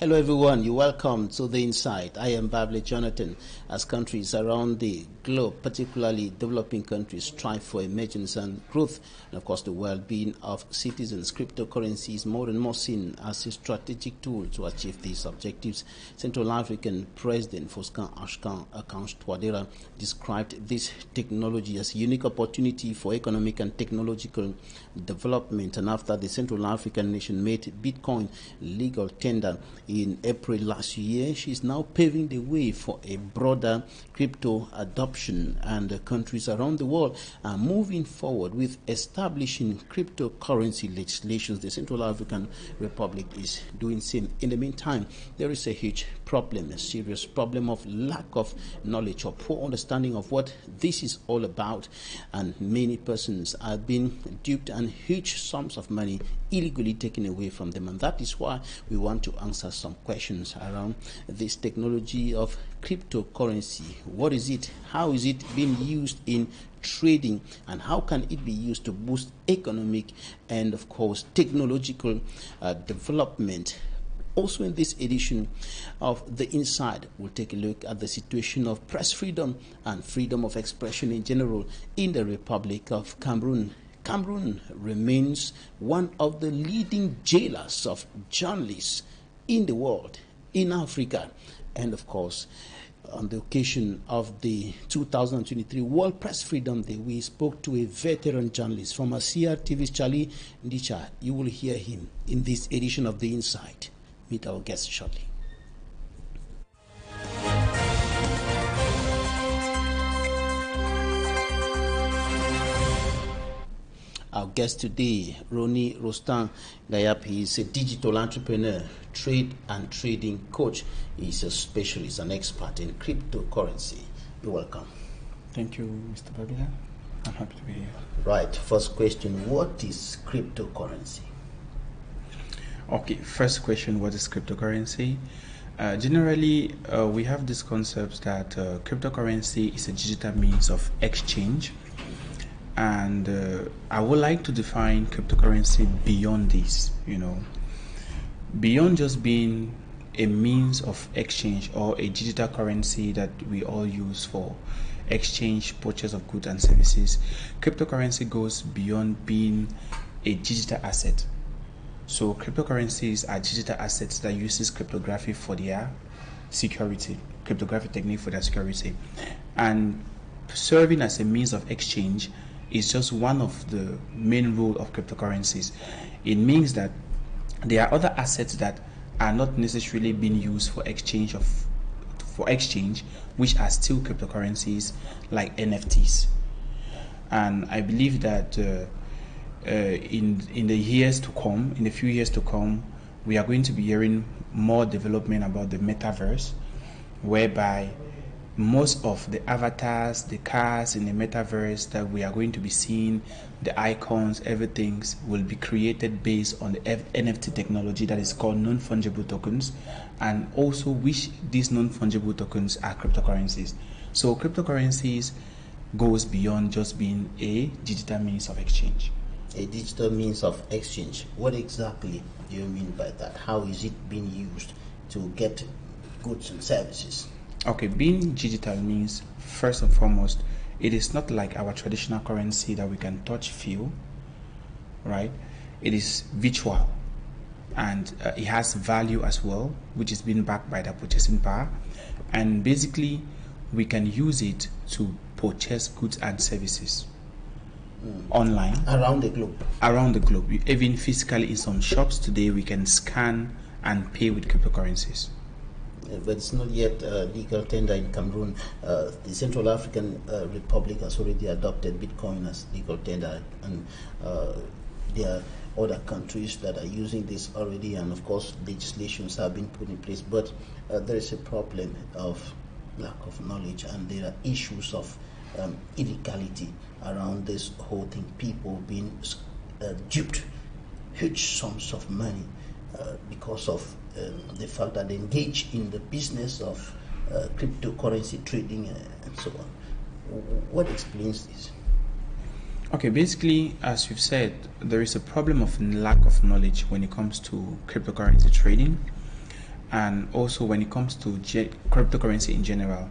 Hello everyone, you're welcome to The Insight. I am Bable Jonathan. As countries around the globe, particularly developing countries, strive for emergence and growth, and of course the well-being of citizens, cryptocurrency is more and more seen as a strategic tool to achieve these objectives. Central African President Foscan Archange Touadera described this technology as a unique opportunity for economic and technological development, and after the Central African nation made Bitcoin legal tender in April last year, she is now paving the way for a broader crypto adoption, and countries around the world are moving forward with establishing cryptocurrency legislations. The Central African Republic is doing same. In the meantime, there is a huge problem, a serious problem of lack of knowledge or poor understanding of what this is all about, and many persons are being duped and huge sums of money illegally taken away from them, and that is why we want to answer some questions around this technology of cryptocurrency. What is it? How is it being used in trading, and how can it be used to boost economic and of course technological development? Also in this edition of The Inside, we'll take a look at the situation of press freedom and freedom of expression in general in the Republic of Cameroon. Cameroon remains one of the leading jailers of journalists in the world, in Africa, and of course on the occasion of the 2023 World Press Freedom Day, we spoke to a veteran journalist from Asia TV's Charlie Ndicha. You will hear him in this edition of The Insight. Meet our guest shortly. Our guest today, Ronnie Rostan Gayap, he is a digital entrepreneur, trade and trading coach. He's a specialist, an expert in cryptocurrency. You're welcome. Thank you, Mr. Babila. I'm happy to be here. Right. First question, what is cryptocurrency? Okay, first question, what is cryptocurrency? Generally, we have this concept that cryptocurrency is a digital means of exchange. And I would like to define cryptocurrency beyond this, beyond just being a means of exchange or a digital currency that we all use for exchange, purchase of goods and services. Cryptocurrency goes beyond being a digital asset. So cryptocurrencies are digital assets that uses cryptography for their security, cryptographic technique for their security, and serving as a means of exchange is just one of the main rule of cryptocurrencies. It means that there are other assets that are not necessarily being used for exchange, which are still cryptocurrencies, like NFTs. And I believe that in the years to come, in the few years to come, we are going to be hearing more development about the metaverse, whereby most of the avatars, the cars in the metaverse that we are going to be seeing, the icons, everything will be created based on the NFT technology that is called non-fungible tokens, and also which these non-fungible tokens are cryptocurrencies. So cryptocurrencies goes beyond just being a digital means of exchange. A digital means of exchange. What exactly do you mean by that? How is it being used to get goods and services? Okay, being digital means, first and foremost, it is not like our traditional currency that we can touch, feel, right? It is virtual, and it has value as well, which is being backed by the purchasing power, and basically we can use it to purchase goods and services online around the globe. Even physically in some shops today, we can scan and pay with cryptocurrencies. But it's not yet legal tender in Cameroon. The Central African Republic has already adopted Bitcoin as legal tender, and there are other countries that are using this already, and of course legislations have been put in place. But there is a problem of lack of knowledge, and there are issues of illegality around this whole thing. People being duped huge sums of money because of the fact that they engage in the business of cryptocurrency trading and so on. What explains this? Okay, basically, as you've said, there is a problem of lack of knowledge when it comes to cryptocurrency trading. and also when it comes to cryptocurrency in general,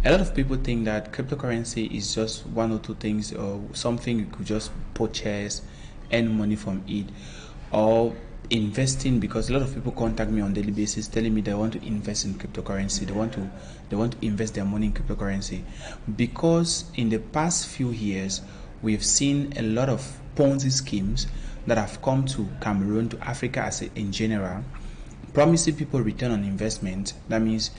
a lot of people think that cryptocurrency is just one or two things or something you could just purchase, earn money from it, or investing, because a lot of people contact me on daily basis telling me they want to invest in cryptocurrency, they want to invest their money in cryptocurrency, because in the past few years we've seen a lot of Ponzi schemes that have come to Cameroon, to Africa in general, promising people return on investment. That means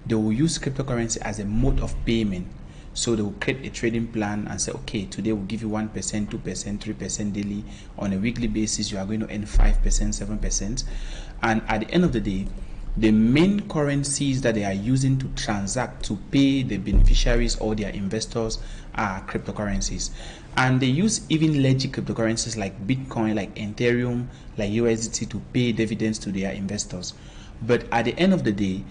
they will use cryptocurrency as a mode of payment. So they will create a trading plan and say, okay, today we'll give you 1%, 2%, 3% daily. On a weekly basis, you are going to earn 5%, 7%. And at the end of the day, the main currencies that they are using to transact, to pay the beneficiaries or their investors, are cryptocurrencies. And they use even legit cryptocurrencies like Bitcoin, like Ethereum, like USDT to pay dividends to their investors. But at the end of the day,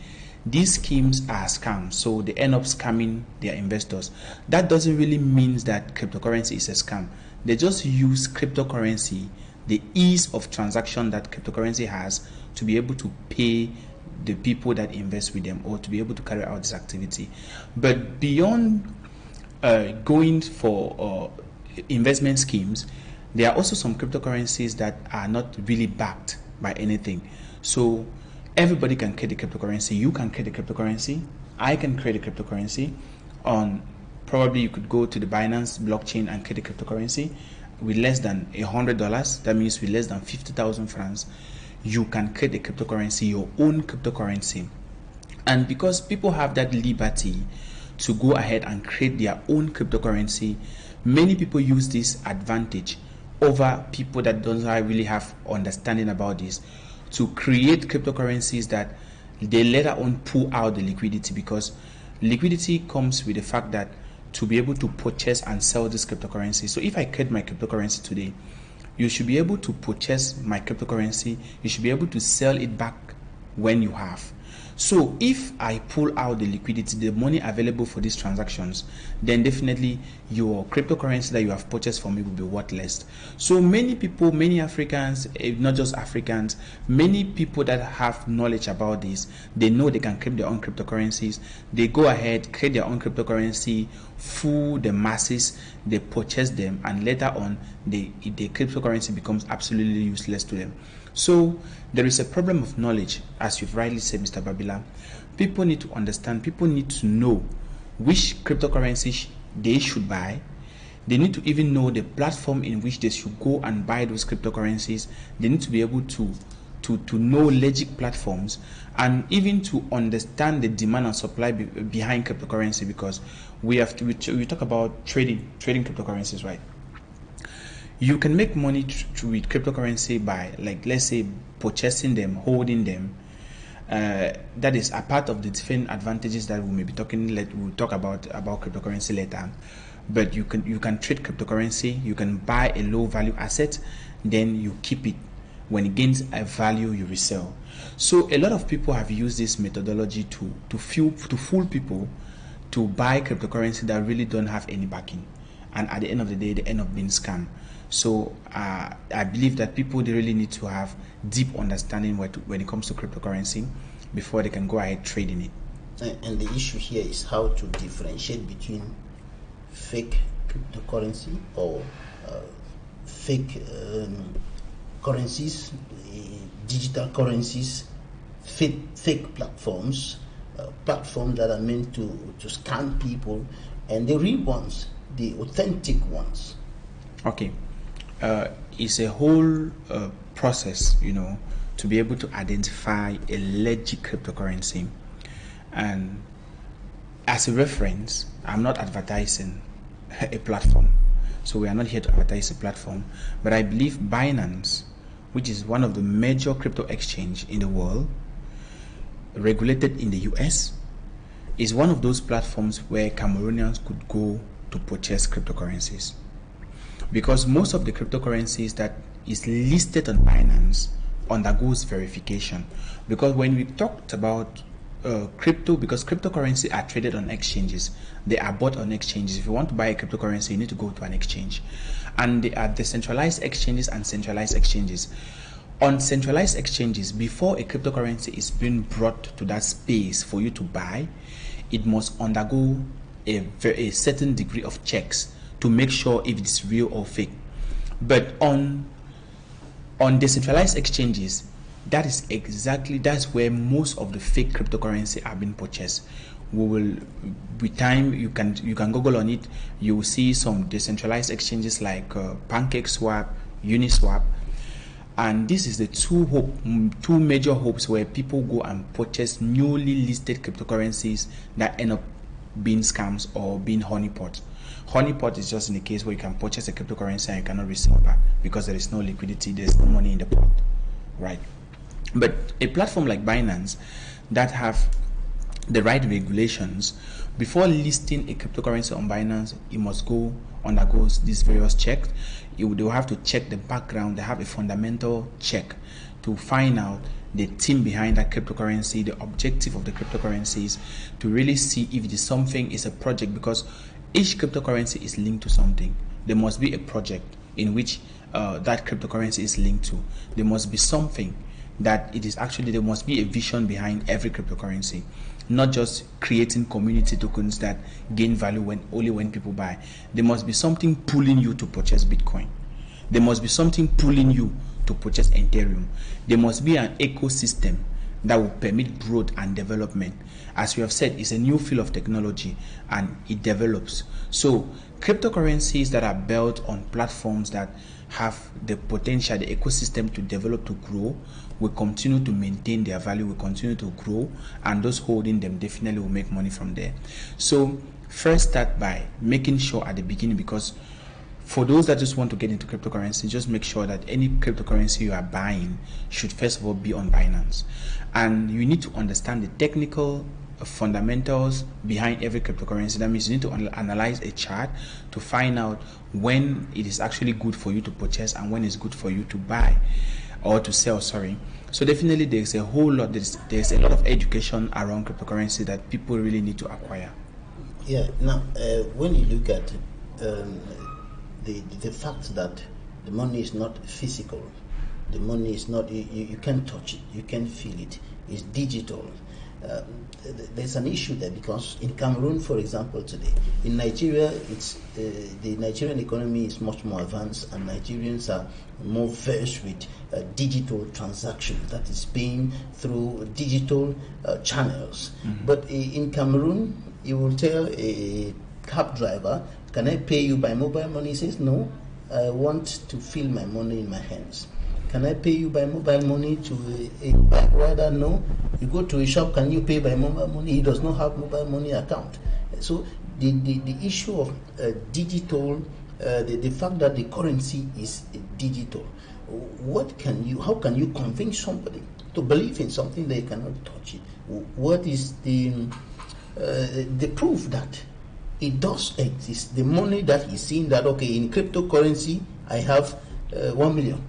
these schemes are scams, so they end up scamming their investors. That doesn't really mean that cryptocurrency is a scam. They just use cryptocurrency, the ease of transaction that cryptocurrency has, to be able to pay the people that invest with them or to be able to carry out this activity. But beyond going for investment schemes, there are also some cryptocurrencies that are not really backed by anything. So everybody can create a cryptocurrency. You can create a cryptocurrency. I can create a cryptocurrency. Probably you could go to the Binance blockchain and create a cryptocurrency with less than $100. That means with less than 50,000 francs, you can create a cryptocurrency, your own cryptocurrency. And because people have that liberty to go ahead and create their own cryptocurrency, many people use this advantage over people that don't really have understanding about this, to create cryptocurrencies that they later on pull out the liquidity, because liquidity comes with the fact that to be able to purchase and sell this cryptocurrency. So if I create my cryptocurrency today, you should be able to purchase my cryptocurrency, you should be able to sell it back when you have. So if I pull out the liquidity, the money available for these transactions, then definitely your cryptocurrency that you have purchased from me will be worthless. So many people, many Africans, not just Africans, many people that have knowledge about this, they know they can create their own cryptocurrencies. They go ahead, create their own cryptocurrency, fool the masses, they purchase them, and later on the cryptocurrency becomes absolutely useless to them. So there is a problem of knowledge, as you've rightly said, Mr. Babila. People need to understand, people need to know which cryptocurrency they should buy. They need to even know the platform in which they should go and buy those cryptocurrencies. They need to be able to know legit platforms, and even to understand the demand and supply behind cryptocurrency, because we talk about trading cryptocurrencies, right? You can make money with cryptocurrency by, like, let's say, purchasing them, holding them. That is a part of the different advantages that we may be talking. We'll talk about cryptocurrency later. But you can trade cryptocurrency. You can buy a low value asset, then you keep it. When it gains a value, you resell. So a lot of people have used this methodology to fool people to buy cryptocurrency that really don't have any backing, and at the end of the day, they end up being scammed. So I believe that people, they really need to have deep understanding when it comes to cryptocurrency before they can go ahead trading it. And the issue here is how to differentiate between fake cryptocurrency or fake currencies, digital currencies, fake platforms, platforms that are meant to scam people, and the real ones, the authentic ones. Okay. It's a whole process, to be able to identify a legit cryptocurrency. And as a reference, I'm not advertising a platform, so we are not here to advertise a platform, but I believe Binance, which is one of the major crypto exchange in the world, regulated in the US, is one of those platforms where Cameroonians could go to purchase cryptocurrencies. Because most of the cryptocurrencies that is listed on Binance undergoes verification. Because when we talked about crypto, because cryptocurrency are traded on exchanges, they are bought on exchanges. If you want to buy a cryptocurrency, you need to go to an exchange, and they are decentralized exchanges and centralized exchanges. On centralized exchanges, before a cryptocurrency is being brought to that space for you to buy, it must undergo a certain degree of checks to make sure if it's real or fake. But on decentralized exchanges, that's where most of the fake cryptocurrency are being purchased. We will, with time, you can Google on it. You will see some decentralized exchanges like PancakeSwap, Uniswap, and this is the two major hopes where people go and purchase newly listed cryptocurrencies that end up being scams or being honeypot. Honeypot is just in the case where you can purchase a cryptocurrency and you cannot resell back because there is no liquidity, there's no money in the pot, right? But a platform like Binance that have the right regulations, before listing a cryptocurrency on Binance, it must undergo these various checks. They will have to check the background. They have a fundamental check to find out the team behind that cryptocurrency, the objective of the cryptocurrencies, to really see if it is something, is a project, because each cryptocurrency is linked to something. There must be a project in which that cryptocurrency is linked to. There must be something that it is actually, there must be a vision behind every cryptocurrency, not just creating community tokens that gain value only when people buy. There must be something pulling you to purchase Bitcoin. There must be something pulling you to purchase Ethereum. There must be an ecosystem that will permit growth and development. As we have said, it's a new field of technology and it develops. So cryptocurrencies that are built on platforms that have the potential, the ecosystem to develop, to grow, will continue to maintain their value, will continue to grow, and those holding them definitely will make money from there. So first start by making sure at the beginning, because for those that just want to get into cryptocurrency, just make sure that any cryptocurrency you are buying should first of all be on Binance. And you need to understand the technical fundamentals behind every cryptocurrency. That means you need to analyze a chart to find out when it is actually good for you to purchase and when it's good for you to buy or to sell, sorry. So definitely there's a whole lot, there's a lot of education around cryptocurrency that people really need to acquire. Yeah, now when you look at the fact that the money is not physical, the money is not, you can't touch it, you can't feel it, it's digital. There's an issue there, because in Cameroon, for example, today, in Nigeria, it's the Nigerian economy is much more advanced, and Nigerians are more versed with digital transactions that is being through digital channels. Mm-hmm. But in Cameroon, you will tell a cab driver, "Can I pay you by mobile money?" He says, "No, I want to feel my money in my hands." "Can I pay you by mobile money to a bike rider?" "No." You go to a shop, "Can you pay by mobile money?" He does not have mobile money account. So the issue of digital, the fact that the currency is digital, how can you convince somebody to believe in something they cannot touch it? What is the proof that it does exist? The money that he's seeing, that okay, in cryptocurrency I have 1 million.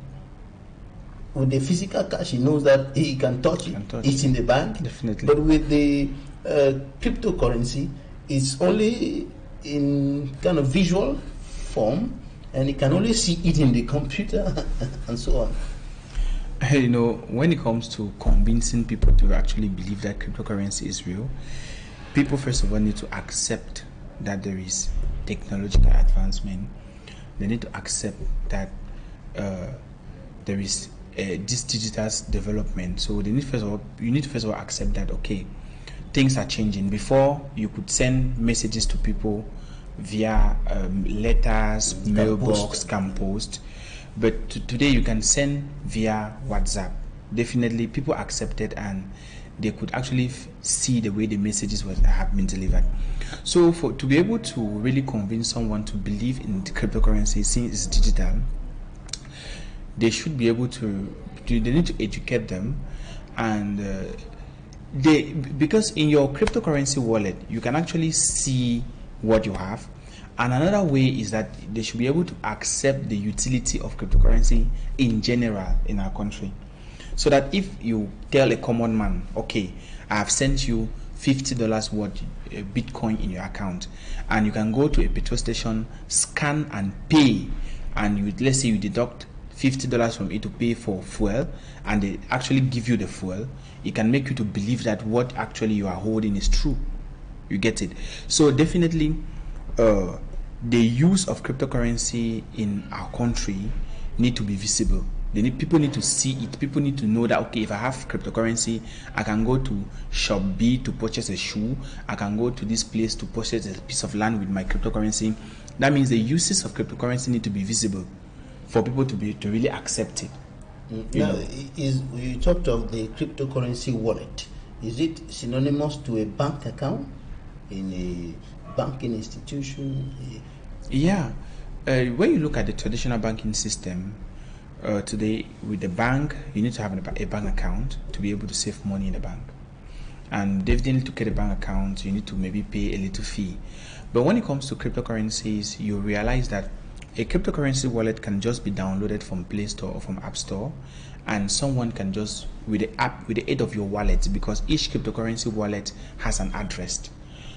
With the physical cash, he knows that he can touch it. It's in the bank. Definitely. But with the cryptocurrency, it's only in kind of visual form, and he can only see it in the computer and so on. You know, when it comes to convincing people to actually believe that cryptocurrency is real, people first of all need to accept that there is technological advancement. They need to accept that there is this digital development. So you need to first of all accept that okay, things are changing. Before, you could send messages to people via letters, mailbox, scam post, but today you can send via WhatsApp. Definitely people accepted, and they could actually see the way the messages have been delivered. So to be able to really convince someone to believe in the cryptocurrency since it's digital, they should be able to, they need to educate them, and because in your cryptocurrency wallet you can actually see what you have. And another way is that they should be able to accept the utility of cryptocurrency in general in our country, so that if you tell a common man, okay, I have sent you $50 worth Bitcoin in your account, and you can go to a petrol station, scan and pay, and let's say you deduct $50 from it to pay for fuel, and they actually give you the fuel, it can make you to believe that what actually you are holding is true. You get it? So definitely, the use of cryptocurrency in our country need to be visible. People need to see it. People need to know that, okay, if I have cryptocurrency, I can go to shop B to purchase a shoe. I can go to this place to purchase a piece of land with my cryptocurrency. That means the uses of cryptocurrency need to be visible for people to really accept it. You talked of the cryptocurrency wallet. Is it synonymous to a bank account in a banking institution? Yeah. When you look at the traditional banking system, today with the bank, you need to have a bank account to be able to save money in the bank. And definitely to get a bank account, you need to maybe pay a little fee. But when it comes to cryptocurrencies, you realize that a cryptocurrency wallet can just be downloaded from Play Store or from App Store, and someone can just, with the aid of your wallet, because each cryptocurrency wallet has an address.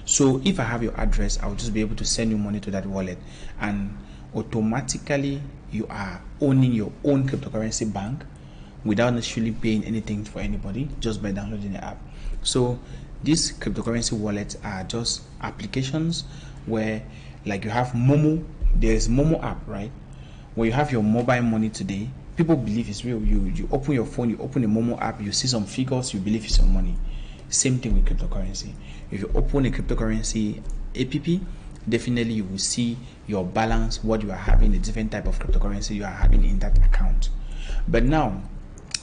So if I have your address, I'll just be able to send you money to that wallet, and automatically you are owning your own cryptocurrency bank without necessarily paying anything for anybody, just by downloading the app. So these cryptocurrency wallets are just applications where, like, you have Momo. There's Momo app, right? Where you have your mobile money today, people believe it's real. You open your phone, you open the Momo app, you see some figures, you believe it's your money. Same thing with cryptocurrency. If you open a cryptocurrency app, definitely you will see your balance, what you are having, the different type of cryptocurrency you are having in that account. But now,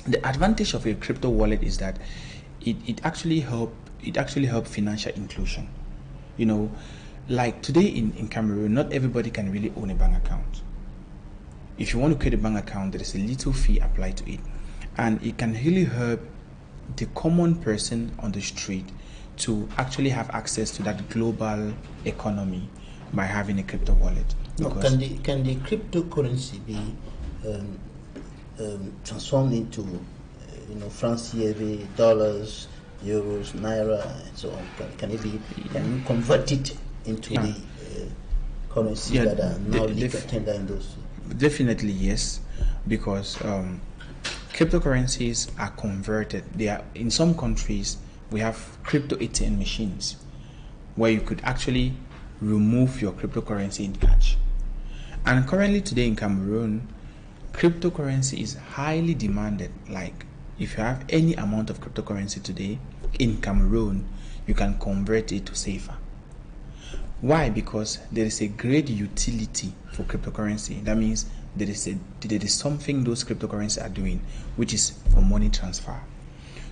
the advantage of a crypto wallet is that it actually help financial inclusion. You know, like today in Cameroon, not everybody can really own a bank account. If you want to create a bank account, there is a little fee applied to it, and it can really help the common person on the street to actually have access to that global economy by having a crypto wallet. Can the cryptocurrency be transformed into francs CFA, dollars, euros, naira, and so on? Can you convert it into the currencies that are now legal tender in those? Definitely yes, because cryptocurrencies are converted. They are, in some countries, we have crypto ATM machines where you could actually remove your cryptocurrency in cash. And currently today in Cameroon, cryptocurrency is highly demanded. Like, if you have any amount of cryptocurrency today in Cameroon, you can convert it to CFA. Why? Because there is a great utility for cryptocurrency. That means there is something those cryptocurrencies are doing, which is for money transfer.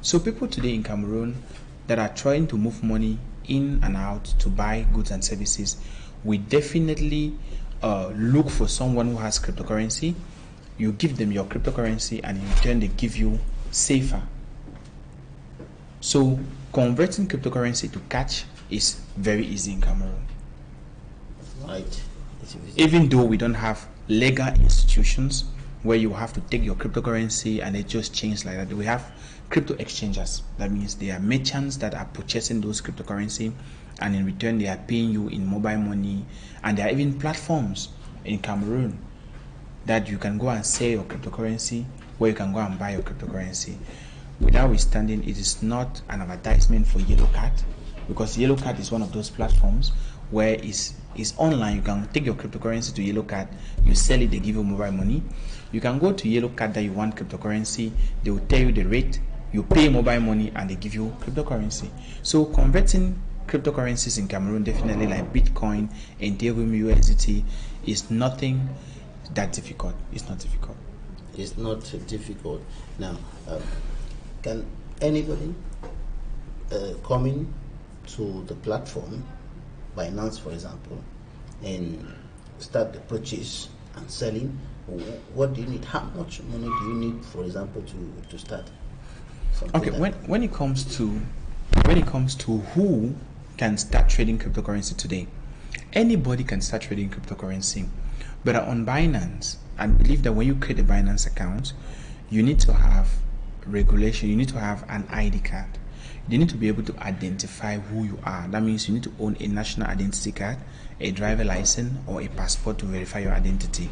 So people today in Cameroon that are trying to move money in and out to buy goods and services, we definitely look for someone who has cryptocurrency. You give them your cryptocurrency, and in return they give you CFA. So converting cryptocurrency to cash is very easy in Cameroon. Right. Even though we don't have legal institutions where you have to take your cryptocurrency and it just change like that, we have crypto exchanges. That means they are merchants that are purchasing those cryptocurrency, and in return they are paying you in mobile money. And there are even platforms in Cameroon that you can go and sell your cryptocurrency, where you can go and buy your cryptocurrency. Notwithstanding, it is not an advertisement for Yellow Card, because Yellow Card is one of those platforms where it's online. You can take your cryptocurrency to Yellow Card, you sell it, they give you mobile money. You can go to Yellow Card that you want cryptocurrency, they will tell you the rate, you pay mobile money, and they give you cryptocurrency. So converting cryptocurrencies in Cameroon, definitely like Bitcoin, Ethereum, USDT, is nothing that difficult. It's not difficult. It's not difficult. Now, can anybody come in to the platform, Binance for example, and start the purchase and selling? What do you need? How much money do you need, for example, to start something? Okay, when it comes to who can start trading cryptocurrency today, anybody can start trading cryptocurrency. But on Binance, I believe that when you create a Binance account, you need to have regulation. You need to have an ID card. You need to be able to identify who you are. That means you need to own a national identity card, a driver license, or a passport to verify your identity.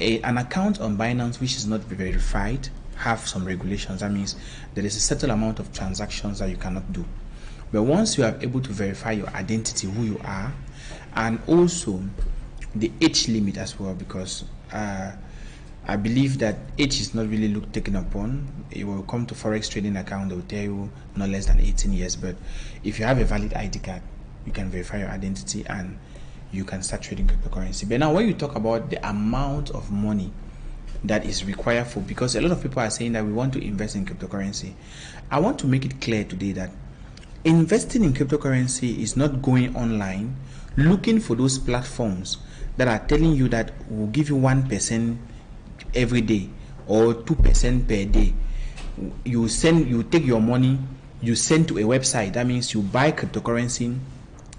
an account on Binance which is not verified have some regulations. That means there is a certain amount of transactions that you cannot do. But once you are able to verify your identity, who you are, and also the age limit as well, because I believe that age is not really taken upon. It will come to forex trading account, they will tell you not less than 18 years. But if you have a valid ID card, you can verify your identity and you can start trading cryptocurrency. But now when you talk about the amount of money that is required for, because a lot of people are saying that we want to invest in cryptocurrency, I want to make it clear today that investing in cryptocurrency is not going online looking for those platforms that are telling you that will give you 1% every day or 2% per day. You take your money, you send to a website. That means you buy cryptocurrency,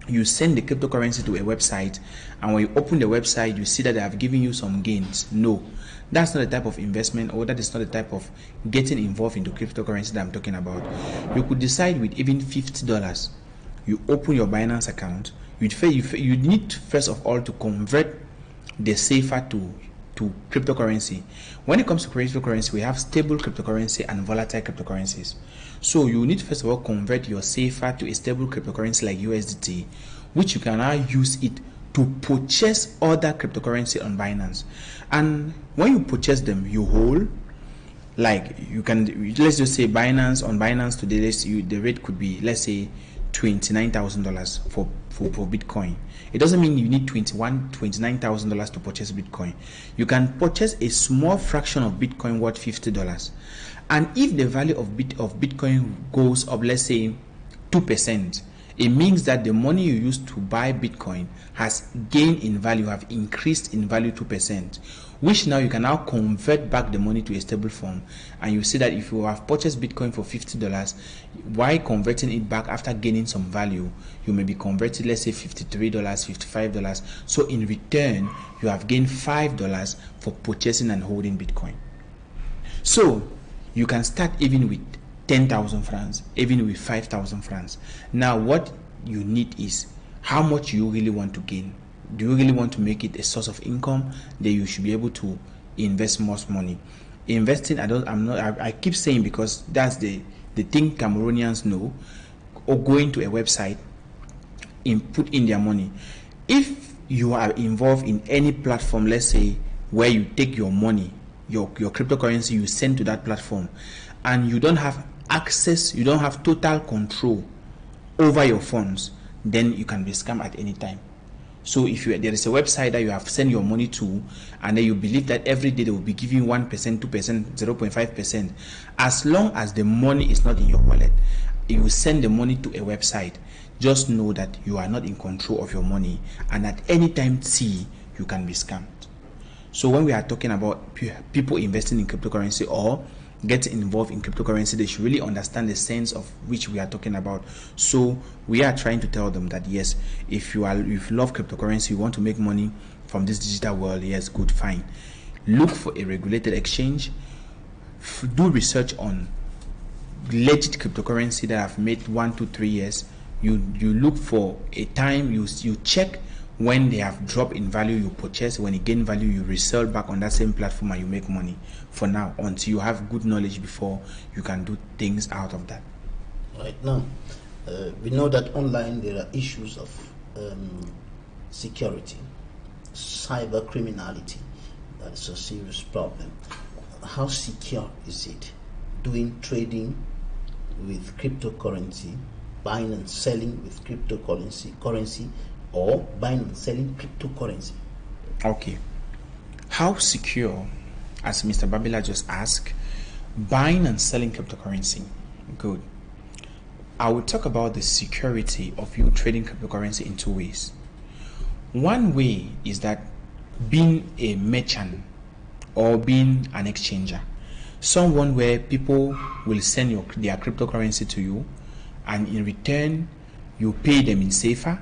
you send the cryptocurrency to a website, and when you open the website, you see that they have given you some gains. No, that's not the type of investment, or that is not the type of getting involved into cryptocurrency that I'm talking about. You could decide with even $50, you open your Binance account. You need first of all to convert the safer to cryptocurrency. When it comes to cryptocurrency, we have stable cryptocurrency and volatile cryptocurrencies. So you need first of all convert your safer to a stable cryptocurrency like USDT, which you can now use it to purchase other cryptocurrency on Binance. And when you purchase them, you hold, like you can, let's just say Binance, on Binance today, the rate could be, let's say, $29,000 for Bitcoin. It doesn't mean you need $29,000 to purchase Bitcoin. You can purchase a small fraction of Bitcoin worth $50. And if the value of Bitcoin goes up, let's say 2%, it means that the money you used to buy Bitcoin has gained in value, have increased in value 2%, which now you can now convert back the money to a stable form. And you see that if you have purchased Bitcoin for $50, while converting it back after gaining some value, you may be converted, let's say $53, $55. So in return, you have gained $5 for purchasing and holding Bitcoin. So you can start even with 10,000 francs, even with 5,000 francs. Now what you need is how much you really want to gain. Do you really want to make it a source of income? Then you should be able to invest most money. Investing, I keep saying, because that's the thing Cameroonians know, or going to a website, put in their money. If you are involved in any platform, let's say where you take your money, your cryptocurrency, you send to that platform, and you don't have access, you don't have total control over your funds, then you can be scammed at any time. So if there is a website that you have sent your money to, and then you believe that every day they will be giving 1%, 2%, 0.5%, as long as the money is not in your wallet, you send the money to a website, just know that you are not in control of your money, and at any time you can be scammed. So when we are talking about people investing in cryptocurrency or getting involved in cryptocurrency, they should really understand the sense of which we are talking about. So we are trying to tell them that yes, if you love cryptocurrency, you want to make money from this digital world, yes, good, fine. Look for a regulated exchange. Do research on legit cryptocurrency that have made 1 to 3 years. You look for a time, you check when they have dropped in value, you purchase. When it gain value, you resell back on that same platform and you make money. For now, until you have good knowledge before you can do things out of that. Right now, we know that online there are issues of security, cyber criminality. That is a serious problem. How secure is it doing trading with cryptocurrency, buying and selling with cryptocurrency, or buying and selling cryptocurrency? Okay. How secure, as Mr. Babila just asked, buying and selling cryptocurrency? Good. I will talk about the security of you trading cryptocurrency in 2 ways. One way is that being a merchant or being an exchanger, someone where people will send their cryptocurrency to you, and in return you pay them in safer.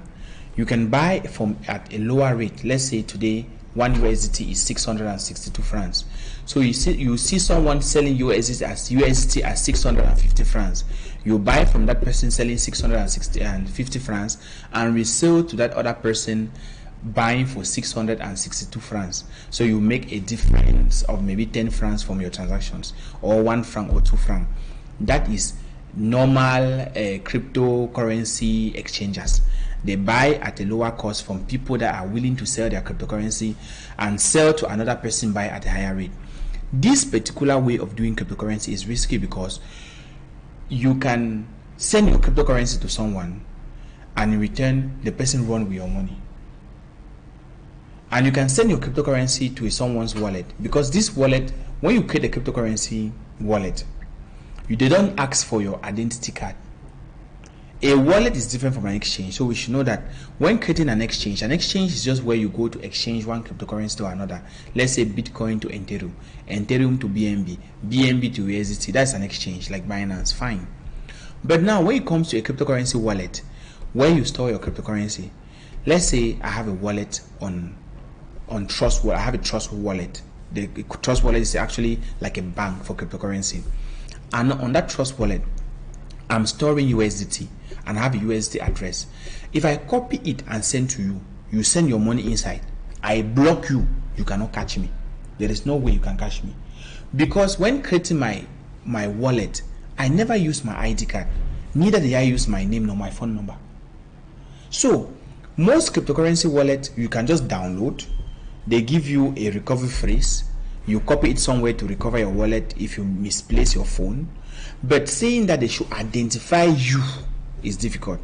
You can buy at a lower rate. Let's say today 1 USDT is 662 francs. So you see someone selling USDT at 650 francs. You buy from that person selling 650 francs and resell to that other person buying for 662 francs. So you make a difference of maybe 10 francs from your transactions, or 1 franc or 2 francs. That is normal cryptocurrency exchangers. They buy at a lower cost from people that are willing to sell their cryptocurrency and sell to another person buy at a higher rate. This particular way of doing cryptocurrency is risky because you can send your cryptocurrency to someone and in return the person run with your money. And you can send your cryptocurrency to someone's wallet, because this wallet, when you create a cryptocurrency wallet, they don't ask for your identity card. A wallet is different from an exchange, so we should know that when creating an exchange is just where you go to exchange one cryptocurrency to another. Let's say Bitcoin to Ethereum, Ethereum to BNB, BNB to USDT. That's an exchange like Binance, fine. But now when it comes to a cryptocurrency wallet, where you store your cryptocurrency, let's say I have a wallet on Trust Wallet. I have a Trust Wallet. The Trust Wallet is actually like a bank for cryptocurrency, and on that Trust Wallet, I'm storing USDT and I have a USDT address. If I copy it and send to you, you send your money inside. I block you. You cannot catch me. There is no way you can catch me, because when creating my wallet, I never use my ID card. Neither did I use my name nor my phone number. So most cryptocurrency wallets you can just download. They give you a recovery phrase. You copy it somewhere to recover your wallet if you misplace your phone. But saying that they should identify you is difficult,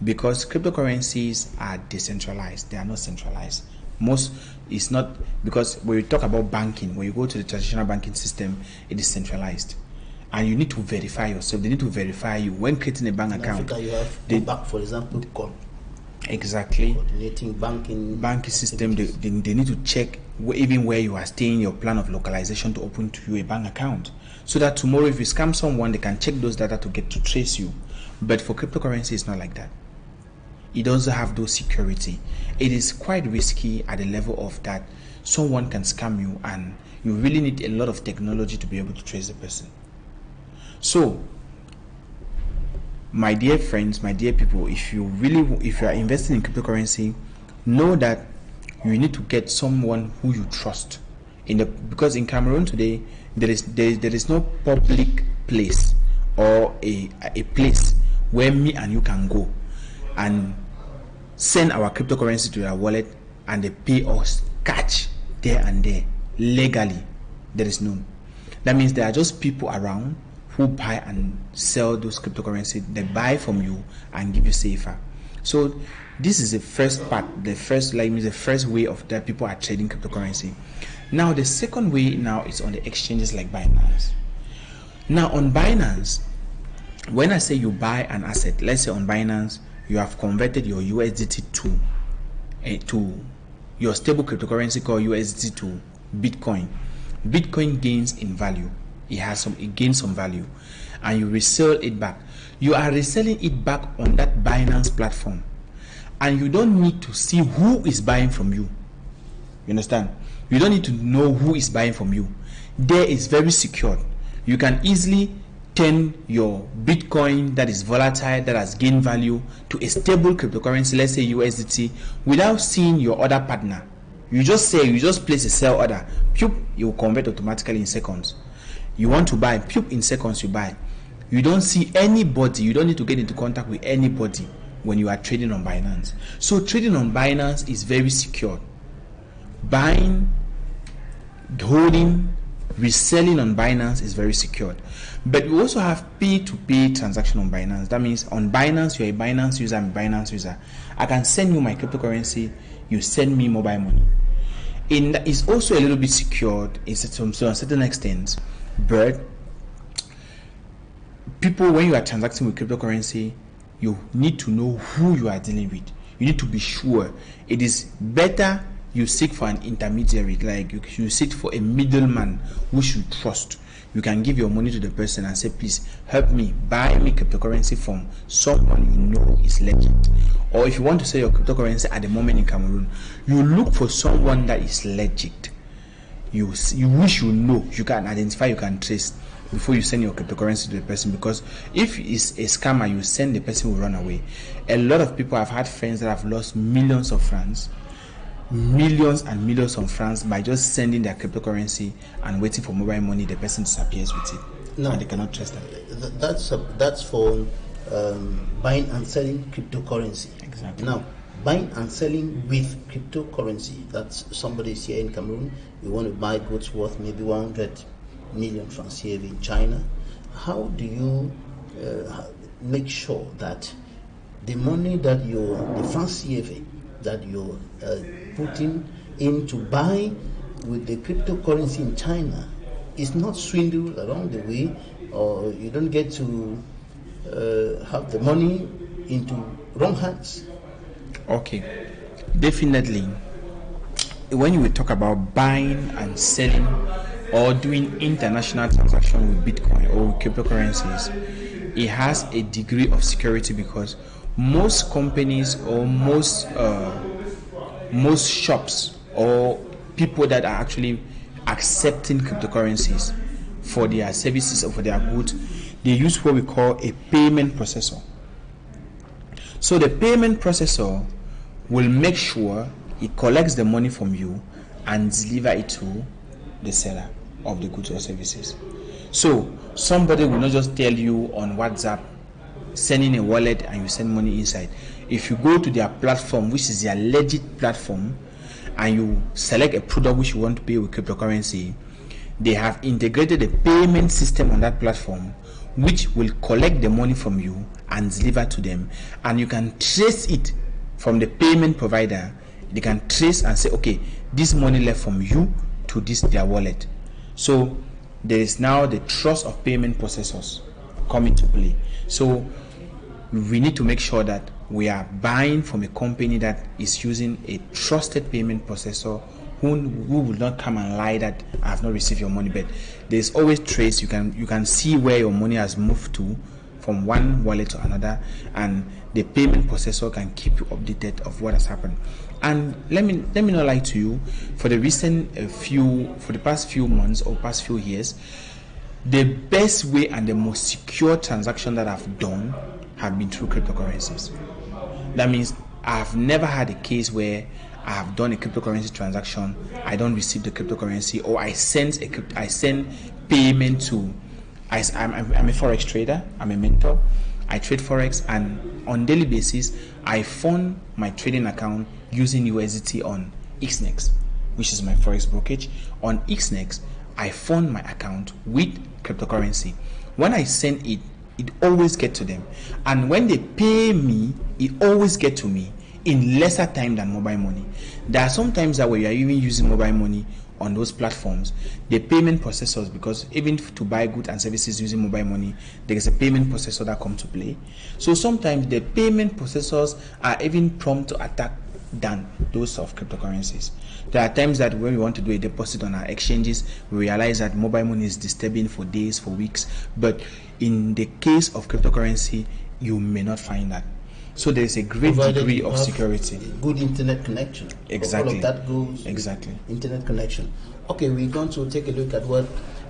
because cryptocurrencies are decentralized. They are not centralized. Most is not, because when we talk about banking, when you go to the traditional banking system, it is centralized, and you need to verify yourself. They need to verify you when creating a bank account. In Africa, you have bank, for example, exactly coordinating banking system. They need to check even where you are staying, your plan of localization, to open to you a bank account, so that tomorrow if you scam someone, they can check those data to get to trace you. But for cryptocurrency, it's not like that. It doesn't have those security. It is quite risky at the level of that someone can scam you, and you really need a lot of technology to be able to trace the person. So my dear friends, my dear people, if you are investing in cryptocurrency, know that you need to get someone who you trust. Because in Cameroon today, there is no public place or a place where me and you can go and send our cryptocurrency to their wallet and they pay us cash there and there legally. There is none. That means there are just people around who buy and sell those cryptocurrency. They buy from you and give you safer. So this is the first part, the first way of that people are trading cryptocurrency. Now the second way now is on the exchanges like Binance. Now on Binance, when I say you buy an asset, let's say on Binance you have converted your USDT to your stable cryptocurrency called USDT to Bitcoin. Bitcoin gains in value. It gains some value, and you resell it back. You are reselling it back on that Binance platform, and you don't need to see who is buying from you. You understand? You don't need to know who is buying from you. There is very secure. You can easily turn your Bitcoin that is volatile, that has gained value, to a stable cryptocurrency, let's say USDT, without seeing your other partner. You just place a sell order, it will convert automatically in seconds. You want to buy, in seconds you buy. You don't see anybody. You don't need to get into contact with anybody when you are trading on Binance. So trading on Binance is very secure. Buying, holding, reselling on Binance is very secure. But we also have pay-to-pay transaction on Binance. That means on Binance, you're a Binance user, I'm a Binance user. I can send you my cryptocurrency, you send me mobile money. It's also a little bit secured to a certain extent. But people, when you are transacting with cryptocurrency, you need to know who you are dealing with. You need to be sure. It is better you seek for an intermediary, like you seek for a middleman who you trust. You can give your money to the person and say, please help me, buy me cryptocurrency from someone you know is legit. Or if you want to sell your cryptocurrency at the moment in Cameroon, you look for someone that is legit. You wish you know, you can identify, you can trace before you send your cryptocurrency to the person. Because if it's a scammer, you send, the person will run away. A lot of people, have had friends that have lost millions of francs millions and millions of francs by just sending their cryptocurrency and waiting for mobile money. The person disappears with it. No, and they cannot trace them. That's for buying and selling cryptocurrency. Exactly. Now, buying and selling with cryptocurrency. That's somebody is here in Cameroon. You want to buy goods worth maybe 100 million francs here in China. How do you make sure that the money that the francs CFA that you're putting in to buy with the cryptocurrency in China is not swindled along the way, or you don't get to have the money into wrong hands? Okay, definitely. When you talk about buying and selling or doing international transaction with Bitcoin or with cryptocurrencies, it has a degree of security because most companies or most shops or people that are actually accepting cryptocurrencies for their services or for their goods, they use what we call a payment processor. So the payment processor will make sure it collects the money from you and deliver it to the seller of the goods or services. So somebody will not just tell you on WhatsApp, sending a wallet and you send money inside. If you go to their platform, which is their legit platform, and you select a product which you want to pay with cryptocurrency, they have integrated a payment system on that platform which will collect the money from you and deliver to them, and you can trace it from the payment provider. They can trace and say, okay, this money left from you to this their wallet. So there is now the trust of payment processors come into play. So we need to make sure that we are buying from a company that is using a trusted payment processor who will not come and lie that I have not received your money. But there's always trace. You can see where your money has moved to from one wallet to another, and the payment processor can keep you updated of what has happened. And let me not lie to you, for the past few months or past few years, the best way and the most secure transaction that I've done have been through cryptocurrencies. That means I've never had a case where I have done a cryptocurrency transaction, I don't receive the cryptocurrency, or I send payment to. I'm a forex trader. I'm a mentor. I trade forex, and on daily basis, I fund my trading account using USDT on Equinoxe, which is my forex brokerage. On Equinoxe, I fund my account with cryptocurrency. When I send it, it always gets to them, and when they pay me, it always gets to me in lesser time than mobile money. There are some times that we are even using mobile money on those platforms, the payment processors, because even to buy goods and services using mobile money, there is a payment processor that comes to play. So sometimes the payment processors are even prompt to attack than those of cryptocurrencies. There are times that when we want to do a deposit on our exchanges, we realize that mobile money is disturbing for days, for weeks. But in the case of cryptocurrency, you may not find that. So there is a great degree of security. Good internet connection. Exactly. All of that goes. Exactly. Internet connection. Okay, we're going to take a look at what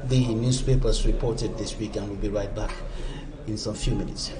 the newspapers reported this week, and we'll be right back in some few minutes.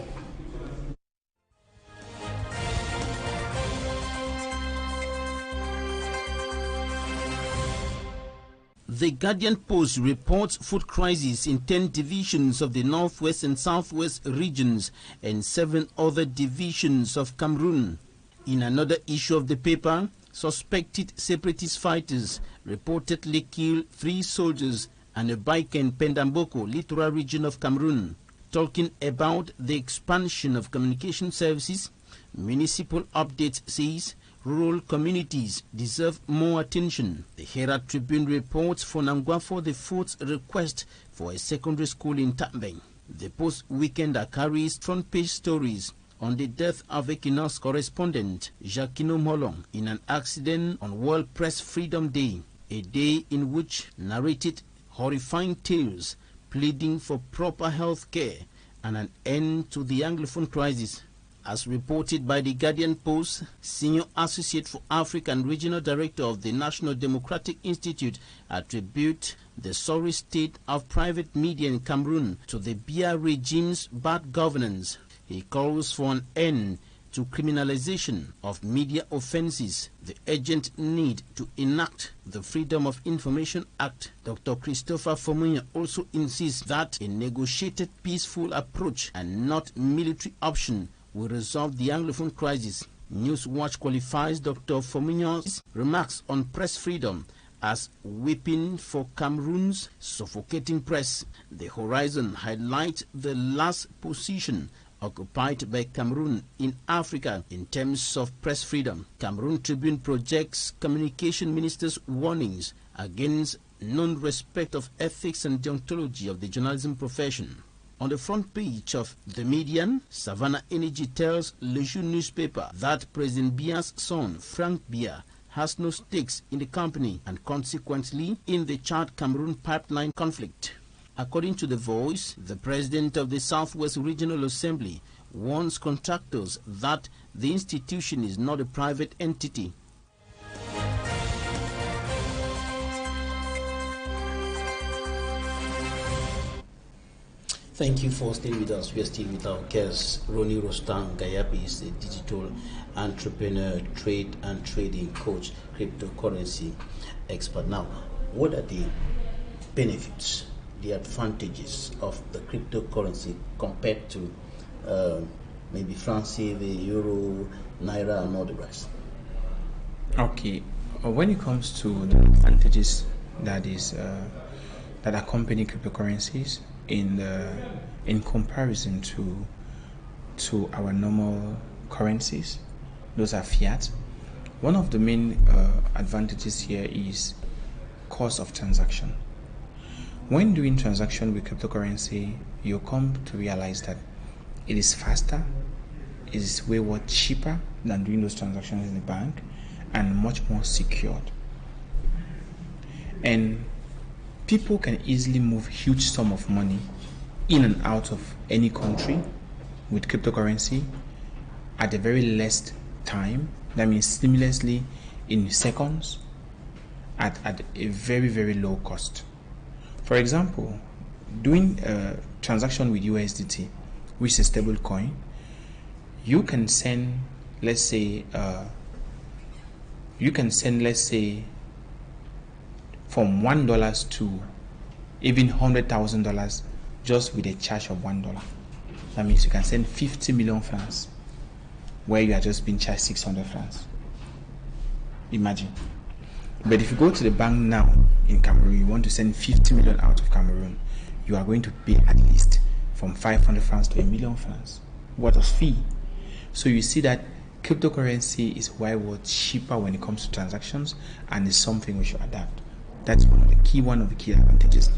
The Guardian Post reports food crisis in 10 divisions of the northwest and southwest regions and 7 other divisions of Cameroon. In another issue of the paper, suspected separatist fighters reportedly killed 3 soldiers and a biker in Pendamboko, littoral region of Cameroon. Talking about the expansion of communication services, Municipal Update says rural communities deserve more attention. The Herald Tribune reports for Nangwafo the 4th request for a secondary school in Tambeng. The Post Weekender carries front page stories on the death of Equinoxe correspondent Jacquino Molong in an accident on World Press Freedom Day, a day in which narrated horrifying tales pleading for proper health care and an end to the Anglophone crisis. As reported by the Guardian Post, Senior Associate for Africa and Regional Director of the National Democratic Institute attribute the sorry state of private media in Cameroon to the Biya regime's bad governance. He calls for an end to criminalization of media offenses, the urgent need to enact the Freedom of Information Act, Dr. Christopher Fomunya also insists that a negotiated peaceful approach and not military option will resolve the Anglophone crisis. Newswatch qualifies Dr. Fomunya's remarks on press freedom as weapon for Cameroon's suffocating press. The Horizon highlights the last position occupied by Cameroon in Africa in terms of press freedom. Cameroon Tribune projects communication minister's warnings against non-respect of ethics and deontology of the journalism profession. On the front page of The Median, Savannah Energy tells Le Jour newspaper that President Biya's son, Frank Biya, has no stakes in the company and consequently in the Chad-Cameroon pipeline conflict. According to The Voice, the president of the Southwest Regional Assembly warns contractors that the institution is not a private entity. Thank you for staying with us. We are still with our guest, Ronnie Rostam Gayapi is a digital entrepreneur, trade and trading coach, cryptocurrency expert. Now, what are the benefits, the advantages of the cryptocurrency compared to maybe France, the Euro, Naira, and all the rest? Okay, when it comes to the advantages that accompany cryptocurrencies in comparison to our normal currencies, those are fiat. One of the main advantages here is cost of transaction. When doing transaction with cryptocurrency, you come to realize that it is faster, it is way more cheaper than doing those transactions in the bank, and much more secured. And people can easily move huge sum of money in and out of any country with cryptocurrency at a very less time. That means seamlessly in seconds at a very, very low cost. For example, doing a transaction with USDT, which is a stable coin, you can send, let's say, from $1 to even $100,000 just with a charge of $1. That means you can send 50 million francs where you are just being charged 600 francs. Imagine. But if you go to the bank now in Cameroon, you want to send 50 million out of Cameroon, you are going to pay at least from 500 francs to 1 million francs worth of fee. So you see that cryptocurrency is way more cheaper when it comes to transactions, and is something we should adapt. That's one of the key advantages.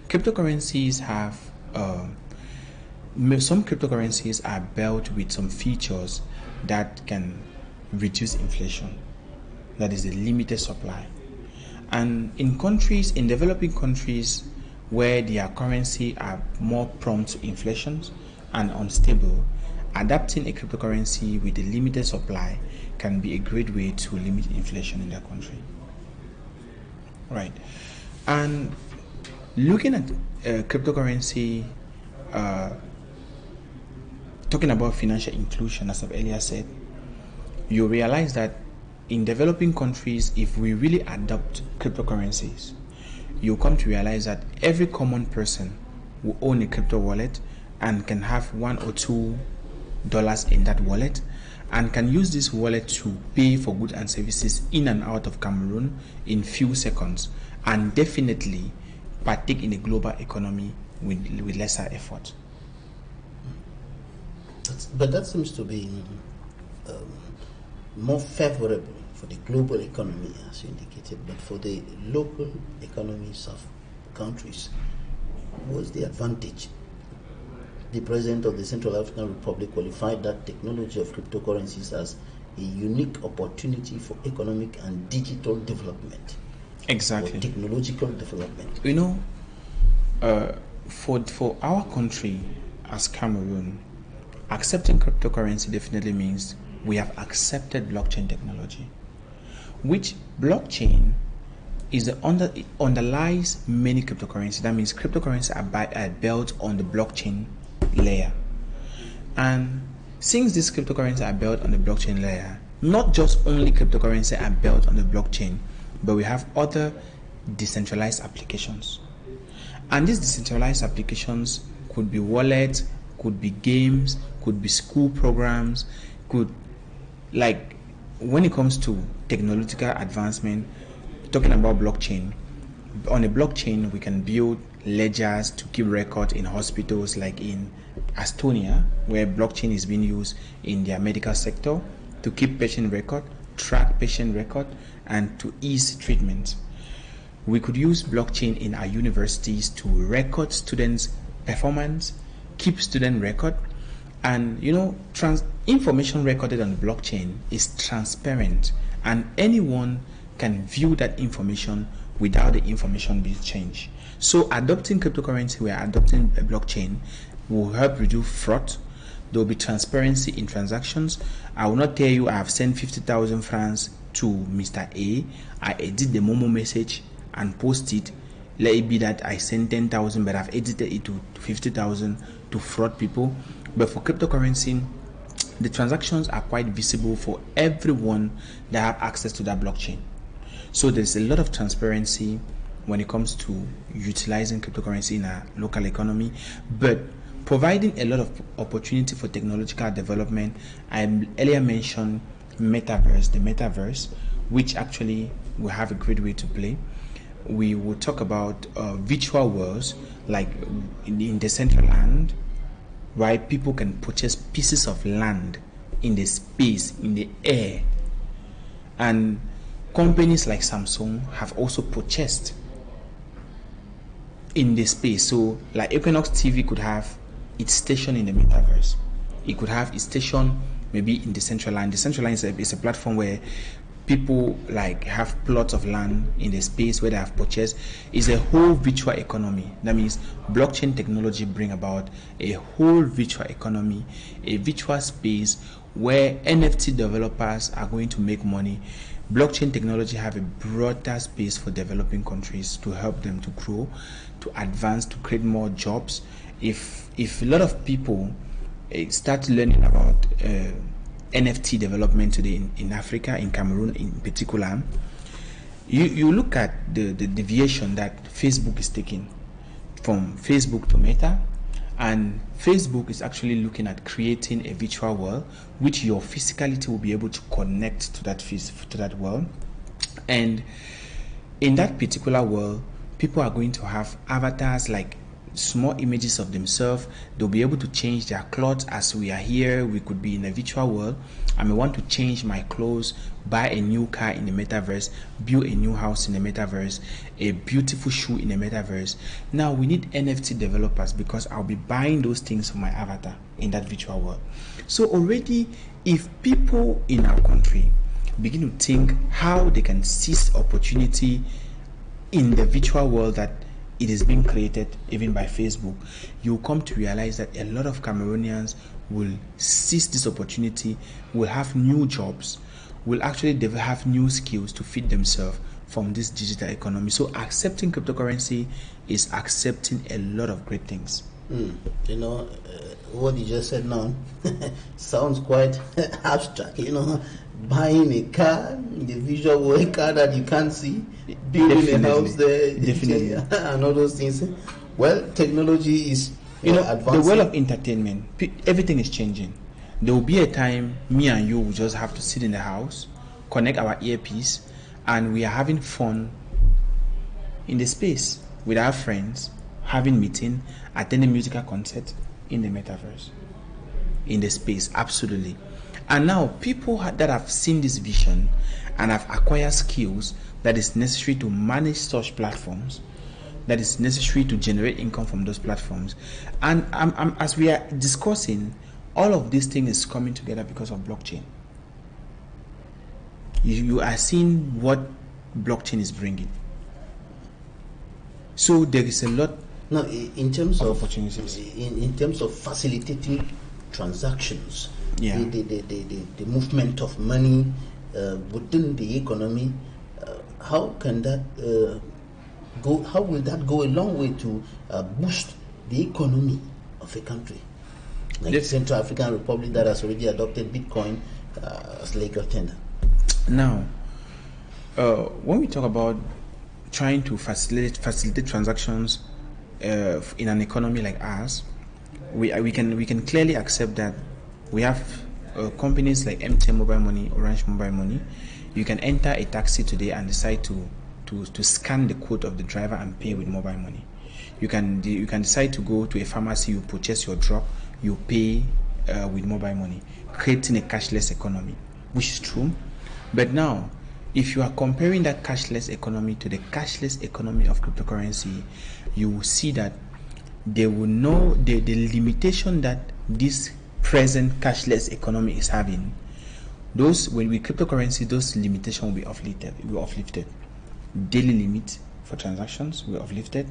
Cryptocurrencies have some cryptocurrencies are built with some features that can reduce inflation. That is a limited supply. And in developing countries where their currency are more prone to inflations and unstable, adapting a cryptocurrency with a limited supply can be a great way to limit inflation in their country. Right. And looking at cryptocurrency, talking about financial inclusion, as I've earlier said, you realize that in developing countries, if we really adopt cryptocurrencies, you come to realize that every common person will own a crypto wallet and can have $1 or $2 in that wallet, and can use this wallet to pay for goods and services in and out of Cameroon in few seconds, and definitely partake in the global economy with lesser effort. But that seems to be more favorable for the global economy, as you indicated, but for the local economies of countries, what's the advantage? The president of the Central African Republic qualified that technology of cryptocurrencies as a unique opportunity for economic and digital development. Exactly. Or technological development. You know, for our country as Cameroon, accepting cryptocurrency definitely means we have accepted blockchain technology, which blockchain is underlies many cryptocurrencies. That means cryptocurrencies are built on the blockchain layer, and Since these cryptocurrencies are built on the blockchain layer, not just only cryptocurrency are built on the blockchain, but we have other decentralized applications. And these decentralized applications could be wallets, could be games, could be school programs, could, like, when it comes to technological advancement, talking about blockchain, on a blockchain we can build ledgers to keep records in hospitals, like in Estonia, where blockchain is being used in their medical sector to keep patient record, track patient record, and to ease treatment. We could use blockchain in our universities to record students' performance, keep student record, and information recorded on blockchain is transparent, and anyone can view that information without the information being changed. So adopting cryptocurrency, we are adopting a blockchain, will help reduce fraud. There will be transparency in transactions. I will not tell you I have sent 50,000 francs to Mr. A. I edit the Momo message and post it. Let it be that I sent 10,000, but I've edited it to 50,000 to fraud people. But for cryptocurrency, the transactions are quite visible for everyone that have access to that blockchain. So there's a lot of transparency when it comes to utilizing cryptocurrency in our local economy, but providing a lot of opportunity for technological development. I earlier mentioned the metaverse, which actually will have a great way to play. We will talk about virtual worlds, like in the central land, right? People can purchase pieces of land in the space, in the air, and companies like Samsung have also purchased in the space. So like Equinoxe TV could have its station in the metaverse. It could have its station maybe in the central land. The central land is a platform where people like have plots of land in the space where they have purchased. It's a whole virtual economy. That means blockchain technology bring about a whole virtual economy, a virtual space where NFT developers are going to make money. Blockchain technology have a broader space for developing countries to help them to grow, to advance, to create more jobs. If a lot of people start learning about NFT development today in Africa, in Cameroon in particular, you look at the deviation that Facebook is taking from Facebook to Meta, and Facebook is actually looking at creating a virtual world which your physicality will be able to connect to that world. And in that particular world, people are going to have avatars, like small images of themselves. They'll be able to change their clothes. As we are here, we could be in a virtual world. I may want to change my clothes, buy a new car in the metaverse, build a new house in the metaverse, a beautiful shoe in the metaverse. Now we need NFT developers, because I'll be buying those things for my avatar in that virtual world. So already, if people in our country begin to think how they can seize opportunity in the virtual world that it is being created even by Facebook, you'll come to realize that a lot of Cameroonians will seize this opportunity, will have new jobs, will actually have new skills to feed themselves from this digital economy. So accepting cryptocurrency is accepting a lot of great things. What you just said now sounds quite abstract. Buying a car, the visual world, car that you can't see, building a house there, definitely, and all those things. Well, technology is advancing. The world of entertainment, everything is changing. There will be a time me and you will just have to sit in the house, connect our earpiece, and we are having fun in the space with our friends, having meeting, attending musical concert in the metaverse, in the space. Absolutely. And now people that have seen this vision and have acquired skills that is necessary to manage such platforms, that is necessary to generate income from those platforms. And as we are discussing, all of these things is coming together because of blockchain. You are seeing what blockchain is bringing. So there is a lot. Now, in terms of opportunities, in terms of facilitating transactions, the movement of money within the economy, how can that go? How will that go a long way to boost the economy of a country? like the Central African Republic that has already adopted Bitcoin as legal tender. Now, when we talk about trying to facilitate transactions in an economy like ours, we can clearly accept that we have companies like MTN Mobile Money, Orange Mobile Money. You can enter a taxi today and decide to scan the code of the driver and pay with mobile money. You can decide to go to a pharmacy, you purchase your drug, you pay with mobile money, creating a cashless economy, which is true. But now, if you are comparing that cashless economy to the cashless economy of cryptocurrency, you will see that they will know the limitation that this present cashless economy is having. When we cryptocurrency, those limitations will be uplifted. Daily limit for transactions will be uplifted.